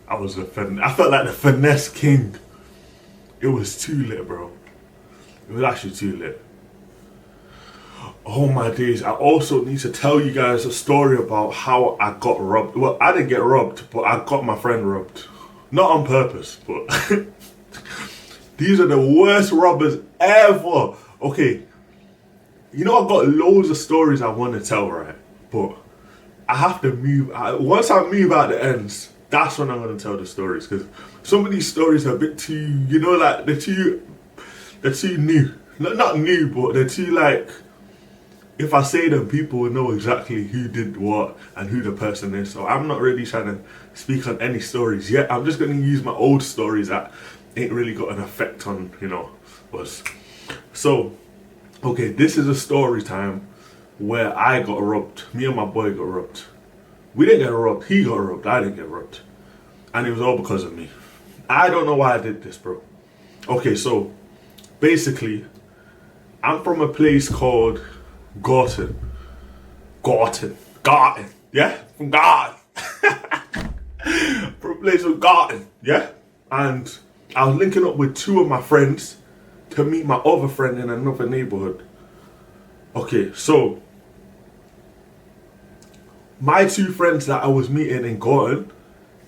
I felt like the finesse king. It was too lit, bro. It was actually too lit. Oh my days. I also need to tell you guys a story about how I got robbed. Well, I didn't get robbed, but I got my friend robbed. Not on purpose, but these are the worst robbers ever. Okay, you know I've got loads of stories I want to tell, right? But I have to move. Once I move out the ends, that's when I'm going to tell the stories. Because some of these stories are a bit too, you know, like they're too new. Not new, but they're too like, if I say them, people will know exactly who did what and who the person is. So I'm not really trying to speak on any stories yet. I'm just going to use my old stories that ain't really got an effect on, us. So, okay, this is a story time where I got robbed. Me and my boy got robbed. We didn't get robbed. He got robbed. I didn't get robbed. And it was all because of me. I don't know why I did this, bro. Okay, so basically, I'm from a place called Gorton. Yeah? From Garden. From a place called Garden. Yeah? And I was linking up with two of my friends to meet my other friend in another neighborhood. Okay, so my two friends that I was meeting in Gorton,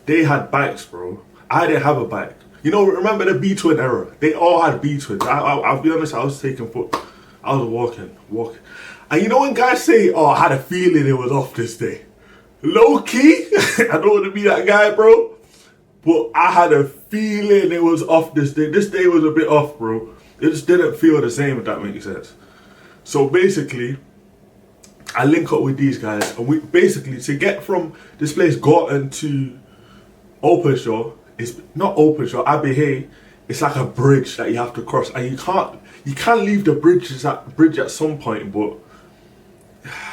they had bikes, bro. I didn't have a bike. Remember the B-twin era? They all had B-twins. I'll be honest, I was taking foot. I was walking. And when guys say, oh, I had a feeling it was off this day. Low key, I don't want to be that guy, bro. But I had a feeling it was off this day. This day was a bit off, bro. It just didn't feel the same, if that makes sense. So basically, I link up with these guys. And we basically, to get from this place, Gorton, to Openshaw, it's not Openshaw, Abbey Hay, it's like a bridge that you have to cross. And you can't leave the bridge at some point, but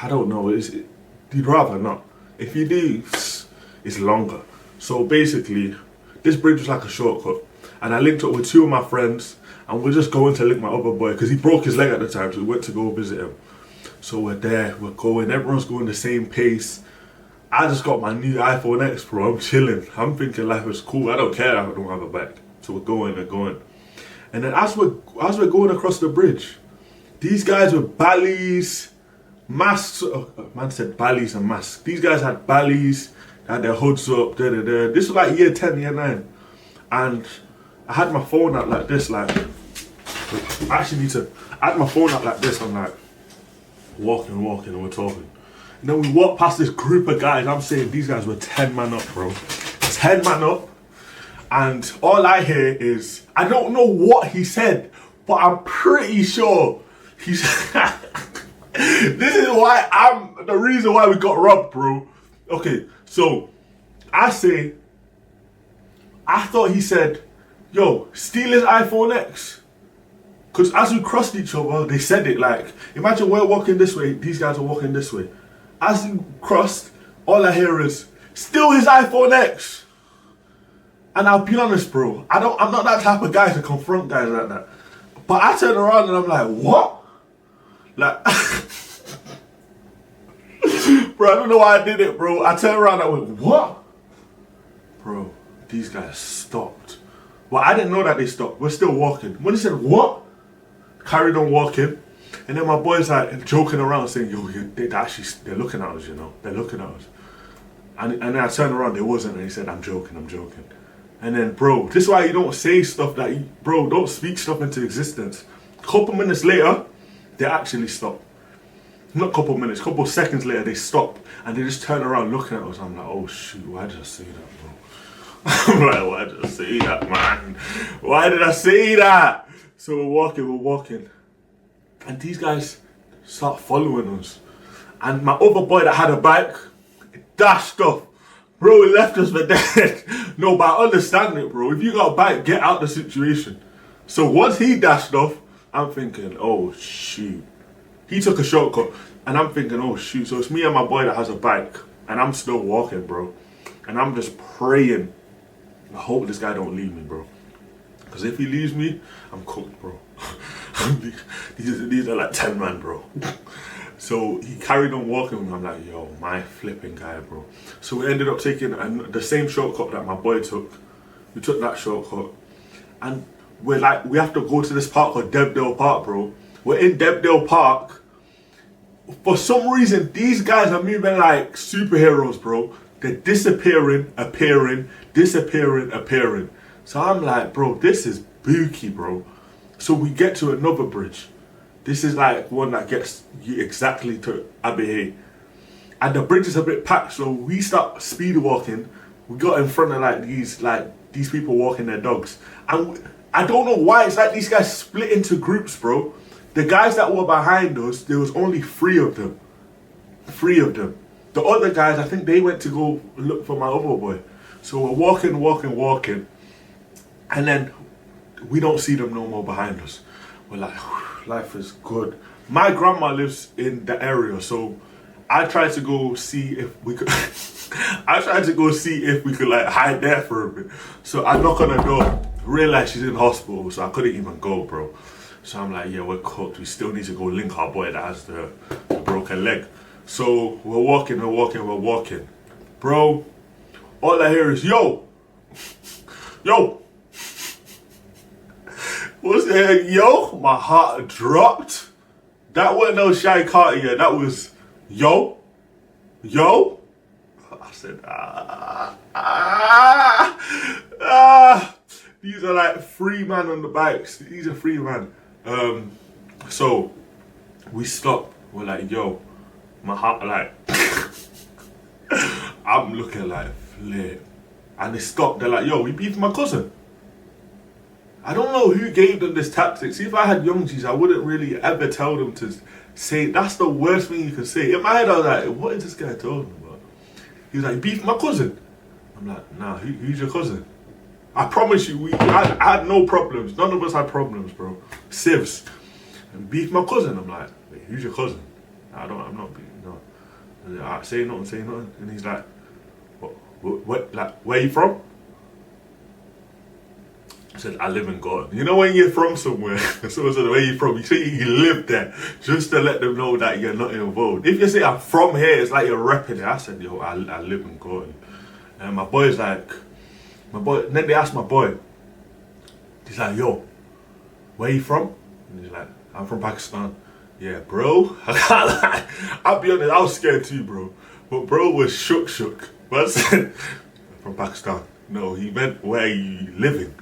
I don't know, you'd rather not. If you do, it's longer. So basically, this bridge was like a shortcut. And I linked up with two of my friends, and we're just going to link my other boy, because he broke his leg at the time, so we went to go visit him. So we're there, we're going, everyone's going the same pace. I just got my new iPhone X, bro. I'm chilling. I'm thinking life is cool. I don't care if I don't have a bike. So we're going. And then as we're going across the bridge, these guys with ballies, masks. Oh, man said ballies and masks. These guys had ballies, they had their hoods up. This was like year 10, year 9. And I had my phone out like this, I had my phone out like this. I'm like, walking, and we're talking. And then we walk past this group of guys. I'm saying these guys were 10 man up, bro. 10 man up. And all I hear is, I don't know what he said, but I'm pretty sure he's... This is the reason why we got robbed, bro. Okay, so I thought he said, yo, steal his iPhone X. Because as we crossed each other, they said it like, imagine we're walking this way, these guys are walking this way. As we crossed, all I hear is, steal his iPhone X. And I'll be honest, bro, I'm not that type of guy to confront guys like that. But I turn around and I'm like, what? Like, bro, I don't know why I did it, bro. I turned around and I went, what? Bro, these guys stopped. Well, I didn't know that they stopped. We're still walking. When they said, what? Carried on walking. And then my boys like joking around saying, yo, they're looking at us, They're looking at us. And then I turned around, they wasn't, and he said, I'm joking. And then, bro, this is why you don't say stuff don't speak stuff into existence. Couple minutes later, they actually stop. Not couple minutes, couple seconds later, they stop. And they just turn around looking at us. I'm like, oh shoot, why did I say that, bro? I'm like, why did I say that, man? Why did I say that? So we're walking. And these guys start following us. And my other boy that had a bike, dashed off. Bro, he left us for dead. No, but I understand it, bro. If you got a bike, get out the situation. So once he dashed off, I'm thinking, oh shoot. He took a shortcut. And I'm thinking, oh shoot. So it's me and my boy that has a bike. And I'm still walking, bro. And I'm just praying. I hope this guy don't leave me, bro. Because if he leaves me, I'm cooked, bro. These are like 10 man, bro. So he carried on walking with me. I'm like, yo, my flipping guy, bro. So we ended up taking the same shortcut that my boy took. We took that shortcut. And we're like, we have to go to this park called Debdale Park, bro. We're in Debdale Park. For some reason, these guys are moving like superheroes, bro. They're disappearing, appearing, disappearing, appearing. So I'm like, bro, this is booky, bro. So we get to another bridge. This is like one that gets you exactly to Abbey Hay. And the bridge is a bit packed, so we start speed walking. We got in front of these people walking their dogs. And I don't know why, it's like these guys split into groups, bro. The guys that were behind us, there was only 3 of them. 3 of them. The other guys, I think they went to go look for my other boy. So we're walking. And then we don't see them no more behind us. We're like, life is good. My grandma lives in the area, so I tried to go see if we could like hide there for a bit. So I knock on the door, realize she's in hospital, so I couldn't even go, bro. So I'm like, yeah, we're cooked. We still need to go link our boy that has the broken leg. So we're walking. Bro, all I hear is, yo. What's that? Yo, my heart dropped. That wasn't no Shy Cartier. That was, yo. I said, These are like 3 man on the bikes. These are 3 man. So we stop. We're like, yo, my heart, like, I'm looking like flip. And they stopped. They're like, yo, we beefed my cousin. I don't know who gave them this tactic. See, if I had young G's, I wouldn't really ever tell them to say. That's the worst thing you can say. In my head, I was like, what is this guy talking about? He was like, beef my cousin. I'm like, nah, who's your cousin? I promise you, I had no problems. None of us had problems, bro. Sieves. And beef my cousin. I'm like, wait, who's your cousin? I'm not beefing, no. And like, right, say nothing. And he's like, what, like, where you from? I said, I live in Gordon. You know when you're from somewhere, someone said, where you from? You say you live there, just to let them know that you're not involved. If you say, I'm from here, it's like you're repping it. I said, yo, I live in Gordon. And my boy's like, and then they asked my boy, he's like, yo, where you from? And he's like, I'm from Pakistan. Yeah, bro, I can't lie. I'll be honest, I was scared too, bro. But bro was shook. But I said, from Pakistan. No, he meant, where are you living?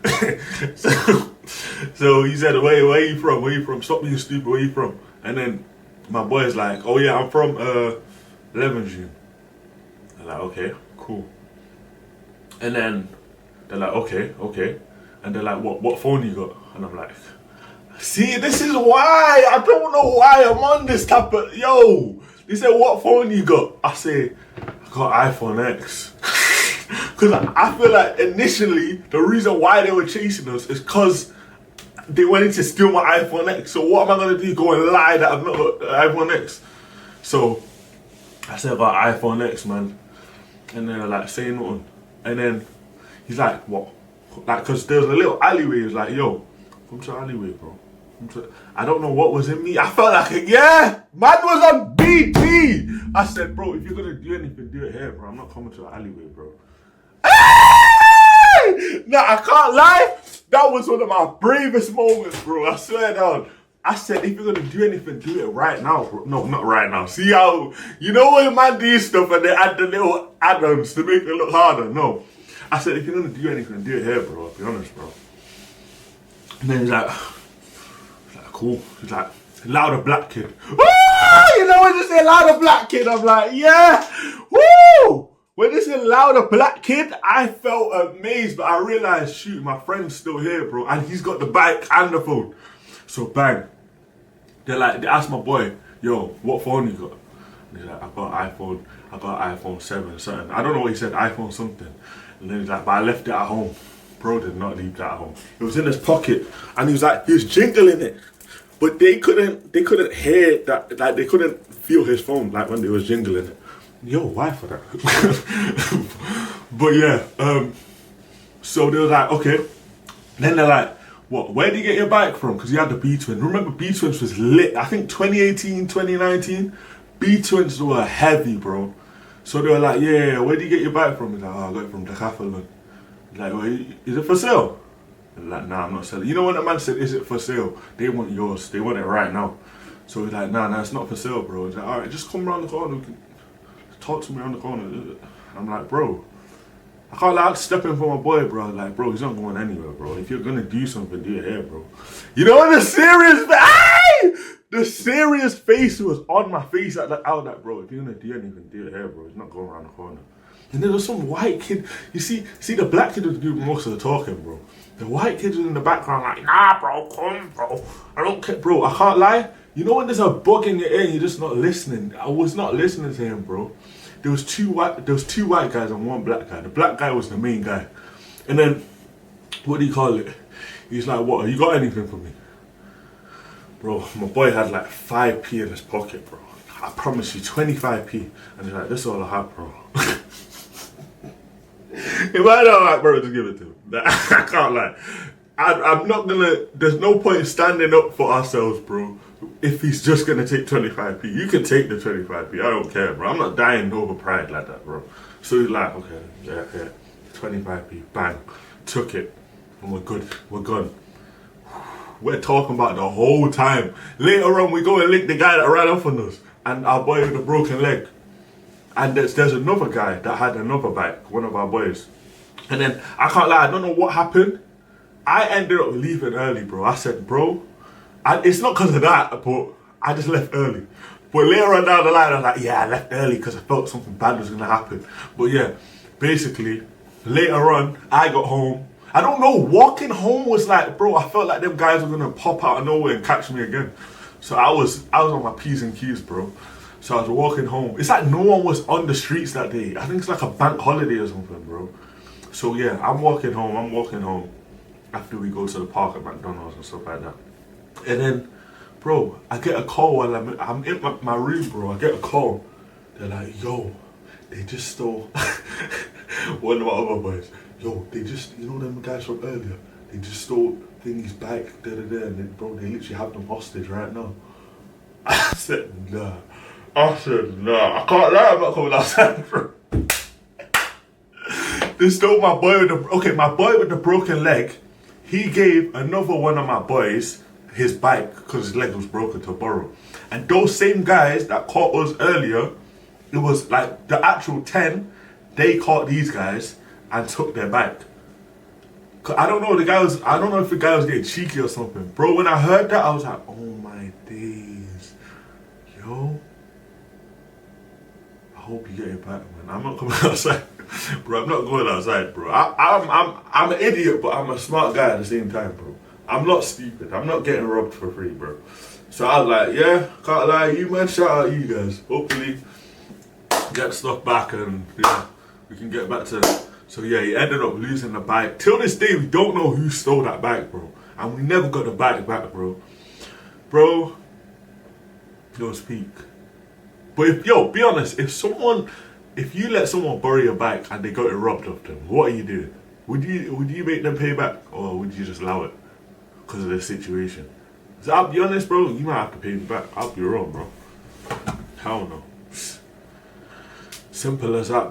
so he said, where are you from? Where are you from? Stop being stupid, where are you from? And then my boy's like, oh yeah, I'm from 11 June. I'm like, okay, cool. And then they're like, okay. And they're like, what phone you got? And I'm like, see, this is why, I don't know why I'm on this type of, yo. They said, what phone you got? I say, I got iPhone X. Because I feel like initially, the reason why they were chasing us is because they wanted to steal my iPhone X. So what am I going to do? Go and lie that I've not got the iPhone X? So I said, I got iPhone X, man. And then they're like, say nothing. And then he's like, what? Like, because there was a little alleyway. He was like, yo, come to the alleyway, bro. I don't know what was in me. I felt like, yeah, man was on BT. I said, bro, if you're going to do anything, do it here, bro. I'm not coming to the alleyway, bro. Nah, I can't lie. That was one of my bravest moments, bro. I swear down. I said, if you're gonna do anything, do it right now, bro. No, not right now. See how, you know when man do stuff and they add the little add-ons to make it look harder? No. I said, if you're gonna do anything, do it here, bro. I'll be honest, bro. And then he's like, cool. He's like, louder black kid. Woo! You know when you say louder black kid, I'm like, yeah. Woo! When they said louder black kid, I felt amazed, but I realized, shoot, my friend's still here, bro, and he's got the bike and the phone. So bang, they asked my boy, yo, what phone you got? And he's like, I got iPhone 7 something. I don't know what he said, iPhone something. And then he's like, but I left it at home. Bro did not leave that at home. It was in his pocket, and he was jingling it, but they couldn't hear that, like they couldn't feel his phone, like when they was jingling it. Yo, why for that? But yeah, so they was like, okay. Then they're like, what, where did you get your bike from? Because you had the B-Twin. Remember B-Twins was lit, I think 2018, 2019. B twins were heavy, bro. So they were like, yeah, where do you get your bike from? He's like, oh, I got it from Decathlon. He's like, well, is it for sale? He's like, nah, I'm not selling. You know when the man said, is it for sale? They want yours. They want it right now. So he's like, nah, it's not for sale, bro. He's like, all right, just come around the corner. We can talk to me around the corner. I'm like, bro, I can't like step in for my boy, bro. Like, bro, he's not going anywhere, bro. If you're gonna do something, do it here, bro. You know what the serious face was on my face at that, bro. If you're gonna do anything, do it here, bro. He's not going around the corner. And then there's some white kid. You see the black kid was doing most of the talking, bro. The white kid was in the background like, nah, bro, come, bro. I don't care, bro. I can't lie. You know when there's a bug in your ear and you're just not listening? I was not listening to him, bro. There was two white guys and one black guy. The black guy was the main guy. And then, what do you call it? He's like, what, you got anything for me? Bro, my boy had like 5p in his pocket, bro. I promise you, 25p. And he's like, this is all I have, bro. If I don't like, bro, just give it to him. I can't lie. I'm not gonna, there's no point standing up for ourselves, bro. If he's just gonna take 25p, you can take the 25p. I don't care, bro. I'm not dying over pride like that, bro. So he's like, okay, yeah, 25p, bang, took it, and we're good. We're gone. We're talking about the whole time. Later on, we go and link the guy that ran off on us, and our boy with the broken leg. And there's another guy that had another bike, one of our boys. And then I can't lie, I don't know what happened. I ended up leaving early, bro. I said, bro. And it's not because of that, but I just left early. But later on down the line, I was like, yeah, I left early because I felt something bad was going to happen. But yeah, basically, later on, I got home. I don't know, walking home was like, bro, I felt like them guys were going to pop out of nowhere and catch me again. So I was on my P's and Q's, bro. So I was walking home. It's like no one was on the streets that day. I think it's like a bank holiday or something, bro. So yeah, I'm walking home after we go to the park at McDonald's and stuff like that. And then, bro, I get a call while I'm in my room, bro. I get a call. They're like, yo, they just stole one of my other boys. Yo, they just, you know them guys from earlier? They just stole Thingy's bike, and then, bro, they literally have them hostage right now. I said, nah. I can't lie, I'm not coming outside, bro. They stole my boy with my boy with the broken leg. He gave another one of my boys his bike because his leg was broken to borrow. And those same guys that caught us earlier, it was like the actual 10, they caught these guys and took their bike. I don't know if the guy was getting cheeky or something. Bro, when I heard that, I was like, oh my days. Yo, I hope you get it back, man. I'm not coming outside. Bro, I'm not going outside, bro. I'm an idiot, but I'm a smart guy at the same time, bro. I'm not stupid. I'm not getting robbed for free, bro. So I was like, yeah, can't lie, you man, shout out you guys. Hopefully, get stuff back and yeah, we can get back to. So yeah, he ended up losing the bike. Till this day, we don't know who stole that bike, bro. And we never got the bike back, bro. Bro, it was peak. But be honest, if you let someone borrow your bike and they got it robbed of them, what are you doing? Would you make them pay back, or would you just allow it because of the situation? So I'll be honest, bro, you might have to pay me back. I'll be wrong, bro. Hell no. Simple as that.